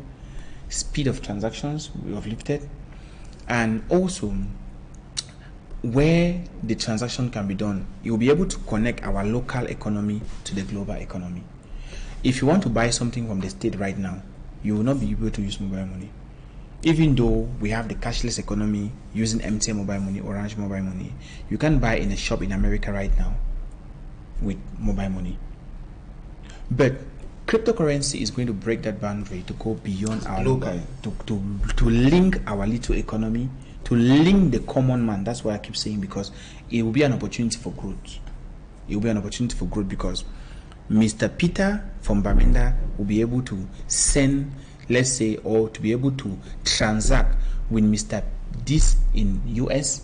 Speed of transactions will be uplifted. And also, where the transaction can be done, you will be able to connect our local economy to the global economy. If you want to buy something from the state right now, you will not be able to use mobile money. Even though we have the cashless economy using MTN Mobile Money, Orange Mobile Money, you can buy in a shop in America right now with mobile money. But cryptocurrency is going to break that boundary to go beyond our local, to link our little economy, to link the common man. That's what I keep saying, because it will be an opportunity for growth. It will be an opportunity for growth because Mr. Peter from Bamenda will be able to send, let's say, or to be able to transact with Mr. This in US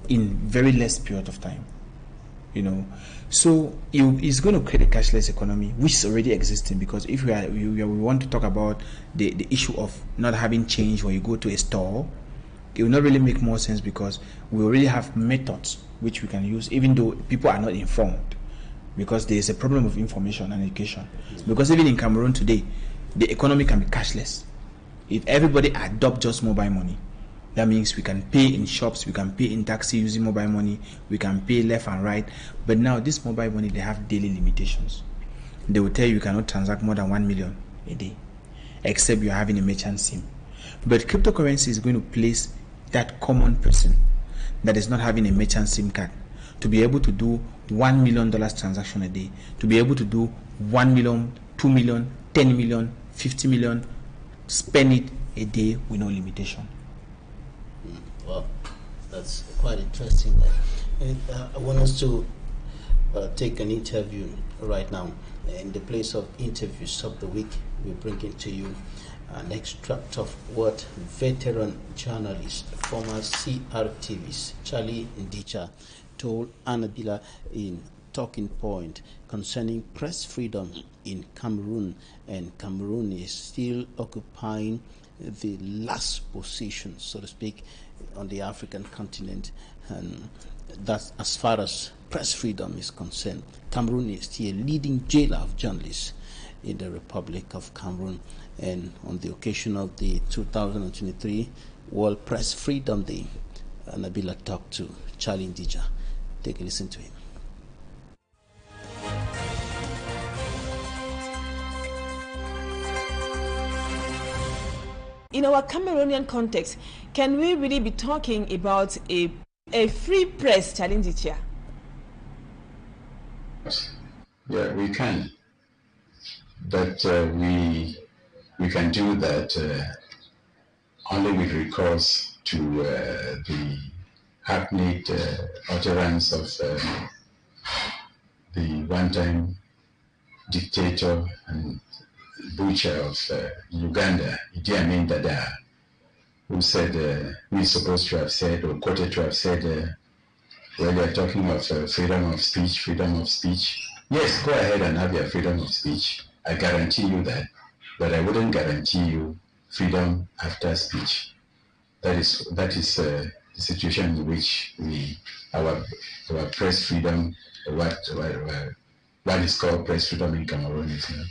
in very less period of time. So it's going to create a cashless economy, which is already existing. Because if we want to talk about the issue of not having change when you go to a store, it will not really make more sense, because we already have methods which we can use, even though people are not informed, because there is a problem of information and education. Because even in Cameroon today, the economy can be cashless. If everybody adopt just mobile money, that means we can pay in shops, we can pay in taxi using mobile money, we can pay left and right. But now this mobile money, they have daily limitations. They will tell you cannot transact more than 1 million a day, except you're having a merchant SIM. But cryptocurrency is going to place that common person that is not having a merchant SIM card to be able to do $1 million transaction a day, to be able to do 1 million, 2 million, 10 million, 50 million, spend it a day with no limitation. Well, that's quite interesting. I want us to take an interview right now. In the place of interviews of the week, we're bringing to you an extract of what veteran journalist, former CRTV's Charlie Ndicha told Annabella in Talking Point concerning press freedom in Cameroon, and Cameroon is still occupying the last position, so to speak, on the African continent, and that's as far as press freedom is concerned. Cameroon is still a leading jailer of journalists in the Republic of Cameroon, and on the occasion of the 2023 World Press Freedom Day, Nabila talked to Charlie Ndija. Take a listen to him. In our Cameroonian context, can we really be talking about a free press, Charlie Ndija? Yeah, we can. But we can do that only with recourse to the hackneyed utterance of the one-time dictator and butcher of Uganda, Idi Amin Dada, who said, we're supposed to have said, or quoted to have said, when they're talking of freedom of speech. Yes, go ahead and have your freedom of speech. I guarantee you that, but I wouldn't guarantee you freedom after speech. That is the situation in which our press freedom, what is called press freedom in Cameroon is now.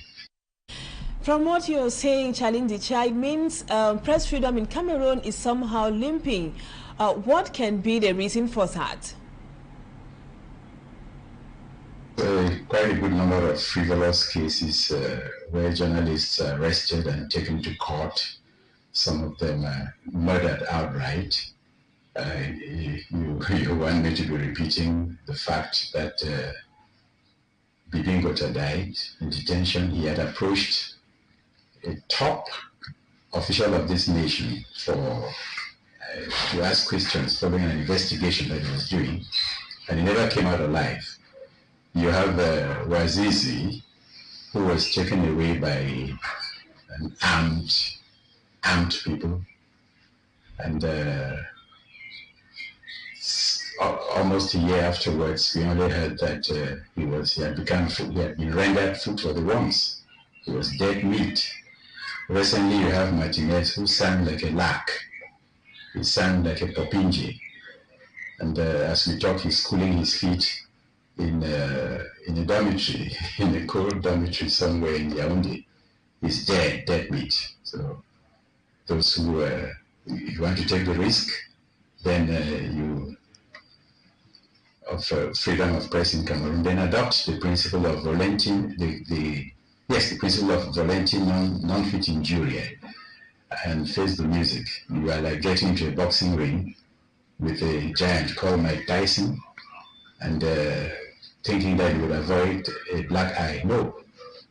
From what you're saying, Charlie Ndija, it means press freedom in Cameroon is somehow limping. What can be the reason for that? Quite a good number of frivolous cases where journalists are arrested and taken to court. Some of them are murdered outright. You want me to be repeating the fact that Bibingota died in detention. He had approached a top official of this nation for to ask questions following an investigation that he was doing, and he never came out alive. You have Wazizi, who was taken away by an armed people, and almost a year afterwards, we only heard that he had been rendered food for the worms. He was dead meat. Recently, you have Martinez, who sang like a lark. He sang like a popinji. And as we talk, he's cooling his feet in a dormitory, in a cold dormitory somewhere in Yaoundé. He's dead meat. So those who, if you want to take the risk, then of freedom of press in Cameroon, then adopt the principle of volentin, the principle of volentin non fit injuria, and face the music. You are like getting into a boxing ring with a giant called Mike Tyson, and thinking that you would avoid a black eye. No,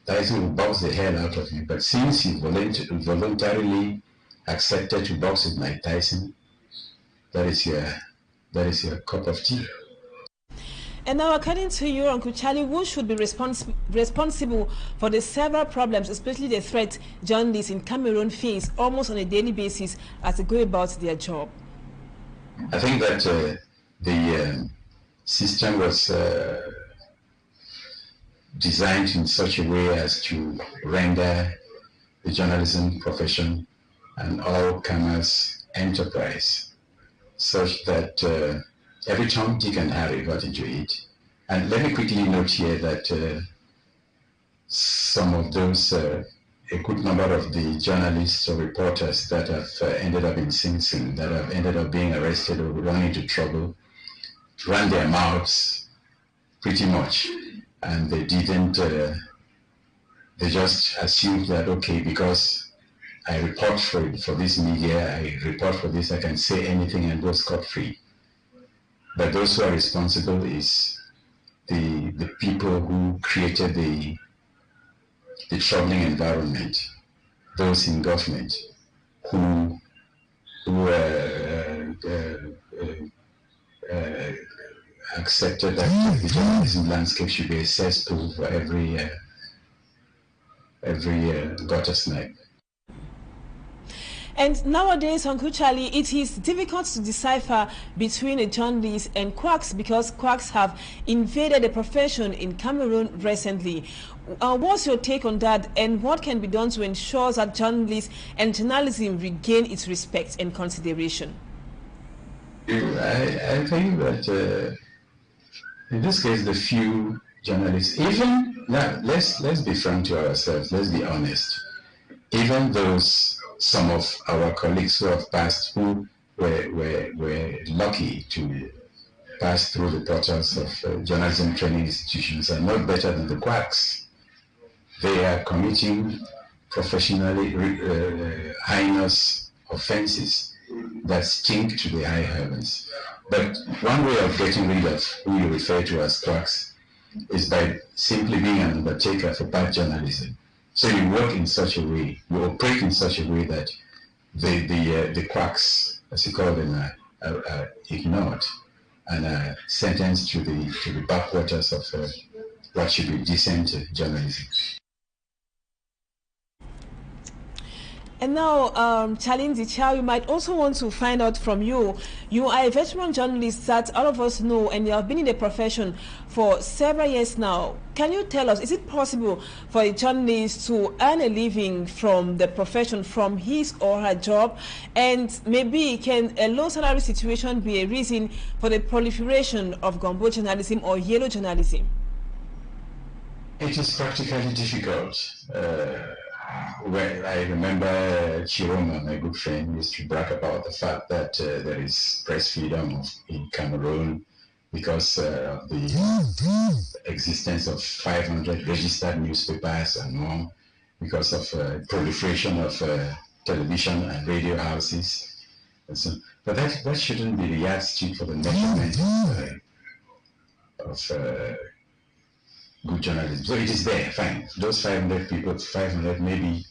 Tyson will box the hell out of you. But since you voluntarily accepted to box with Mike Tyson, that is your cup of tea. And now, according to you, Uncle Charlie, who should be responsible for the several problems, especially the threat journalists in Cameroon face almost on a daily basis as they go about their job? I think that the system was designed in such a way as to render the journalism profession an all-comers enterprise, such that every Tom, Dick, and Harry got into it. And let me quickly note here that some of those, a good number of the journalists or reporters that have ended up in Sing Sing, that have ended up being arrested or run into trouble, ran their mouths pretty much. And they didn't, they just assumed that, okay, because I report for this media, I report for this, I can say anything and go scot-free. But those who are responsible is the people who created the troubling environment, those in government who accepted that the journalism landscape should be a cesspool for every gutter snipe. And nowadays, Uncle Charlie, it is difficult to decipher between a journalist and quacks because quacks have invaded the profession in Cameroon recently. What's your take on that, and what can be done to ensure that journalists and journalism regain its respect and consideration? I think that in this case, the few journalists, even now, let's be frank to ourselves, let's be honest. Even those, some of our colleagues who have passed, who were lucky to pass through the portals of journalism training institutions, are not better than the quacks. They are committing professionally heinous offenses that stink to the high heavens. But one way of getting rid of who you refer to as quacks is by simply being an undertaker for bad journalism. So you work in such a way, you operate in such a way that the quacks, as you call them, are ignored and are sentenced to the backwaters of what should be decent journalism. And now, Charlie Ndichia, you might also want to find out from you. You are a veteran journalist that all of us know, and you have been in the profession for several years now. Can you tell us, is it possible for a journalist to earn a living from the profession, from his or her job? And maybe can a low salary situation be a reason for the proliferation of gumbo journalism or yellow journalism? It is practically difficult. Well, I remember Chiroma, my good friend, used to brag about the fact that there is press freedom in Cameroon because of the existence of 500 registered newspapers and more, because of proliferation of television and radio houses. And so, but that shouldn't be the yardstick for the measurement of good journalism. So it is there, fine. Those 500 people, 500, maybe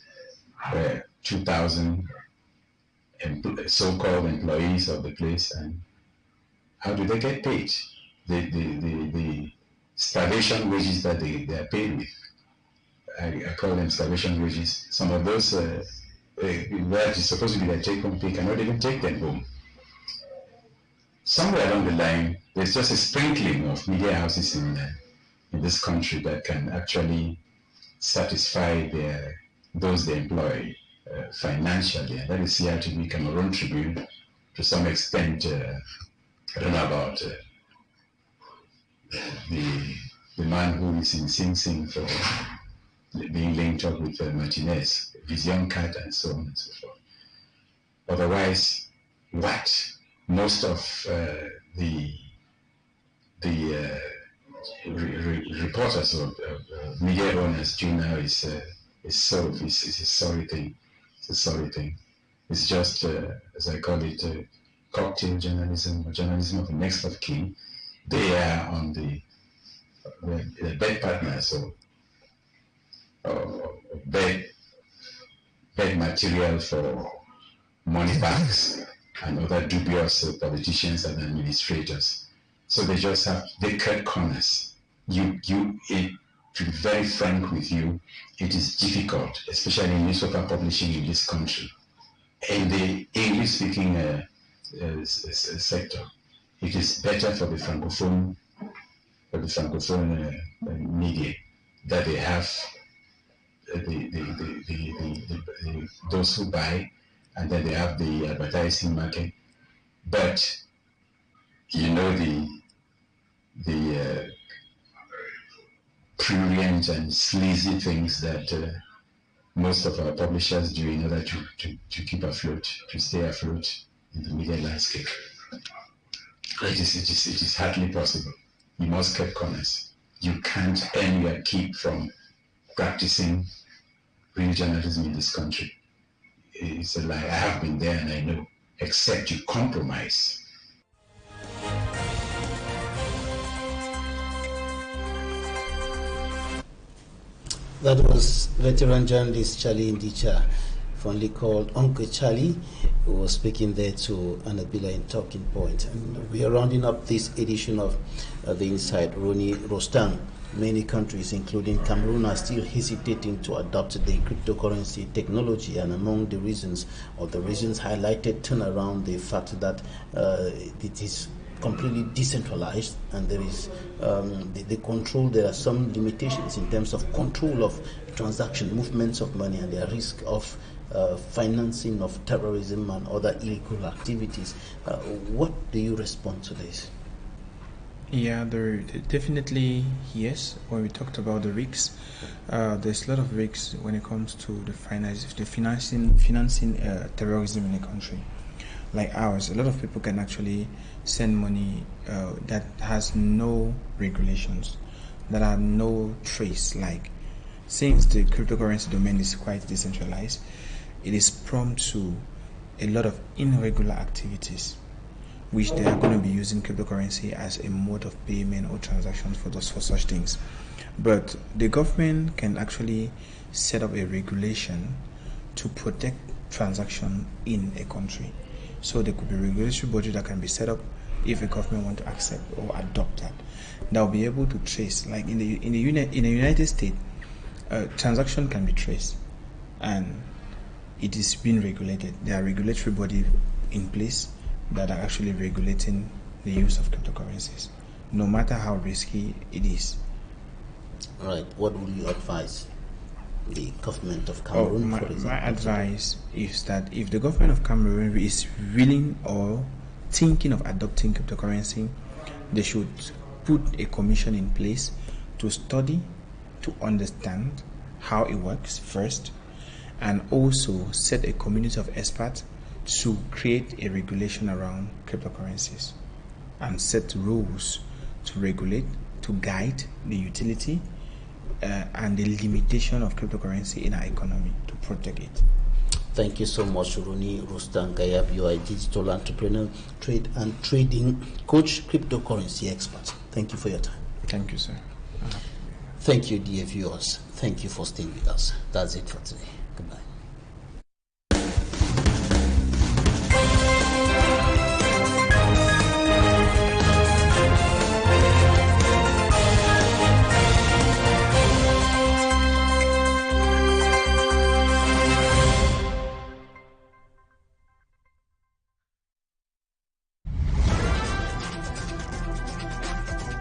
2,000 so-called employees of the place, and how do they get paid? The starvation wages that they are paid with. I call them starvation wages. Some of those where it's supposed to be their take-home pay cannot even take them home. Somewhere along the line, there's just a sprinkling of media houses in this country that can actually satisfy those they employ financially. And that is CRTV, Cameroon Tribune, to some extent. I don't know about the man who is in Sing Sing for being linked up with Martinez, Vision Cat, and so on and so forth. Otherwise, what most of the reporters or media owners do now is a sorry thing. It's a sorry thing. It's just, as I call it, cocktail journalism, or journalism of the next of kin. They are on the bed partners or bed material for money bags and other dubious politicians and administrators. So they cut corners. To be very frank with you, it is difficult, especially in newspaper publishing in this country. In the English-speaking sector, it is better for the francophone media that they have those who buy, and then they have the advertising market. But you know the prurient and sleazy things that most of our publishers do in order to keep afloat, to stay afloat in the media landscape. It is hardly possible. You must cut corners. You can't earn your keep from practicing real journalism in this country. It's a lie. I have been there and I know. Except you compromise. That was veteran journalist Charlie Ndicha, fondly called Uncle Charlie, who was speaking there to Anabila in Talking Point. And we are rounding up this edition of The Inside. Ronnie Rostan, many countries, including Cameroon, are still hesitating to adopt the cryptocurrency technology, and among the reasons, or the reasons highlighted, turn around the fact that it is completely decentralized, and there is the control. There are some limitations in terms of control of transaction, movements of money, and the risk of financing of terrorism and other illegal activities. What do you respond to this? Yeah, there definitely, yes. When we talked about the risks, there's a lot of risks when it comes to the financing terrorism in a country like ours. A lot of people can actually send money that has no regulations, that are no trace. Like, since the cryptocurrency domain is quite decentralized, it is prone to a lot of irregular activities, which they are going to be using cryptocurrency as a mode of payment or transactions for such things. But the government can actually set up a regulation to protect transaction in a country. So there could be a regulatory body that can be set up if a government want to accept or adopt that. That will be able to trace, like in the United States, transaction can be traced, and it is being regulated. There are regulatory bodies in place that are actually regulating the use of cryptocurrencies, no matter how risky it is. All right. What would you advise the government of Cameroon, for example? My advice is that if the government of Cameroon is willing or thinking of adopting cryptocurrency, they should put a commission in place to study, to understand how it works first, and also set a community of experts to create a regulation around cryptocurrencies and set rules to regulate, to guide the utility and the limitation of cryptocurrency in our economy, to protect it. Thank you so much, Runi Rustan Gayab. You are a digital entrepreneur, trade and trading coach, cryptocurrency expert. Thank you for your time. Thank you, sir. Thank you, dear viewers. Thank you for staying with us. That's it for today. Goodbye.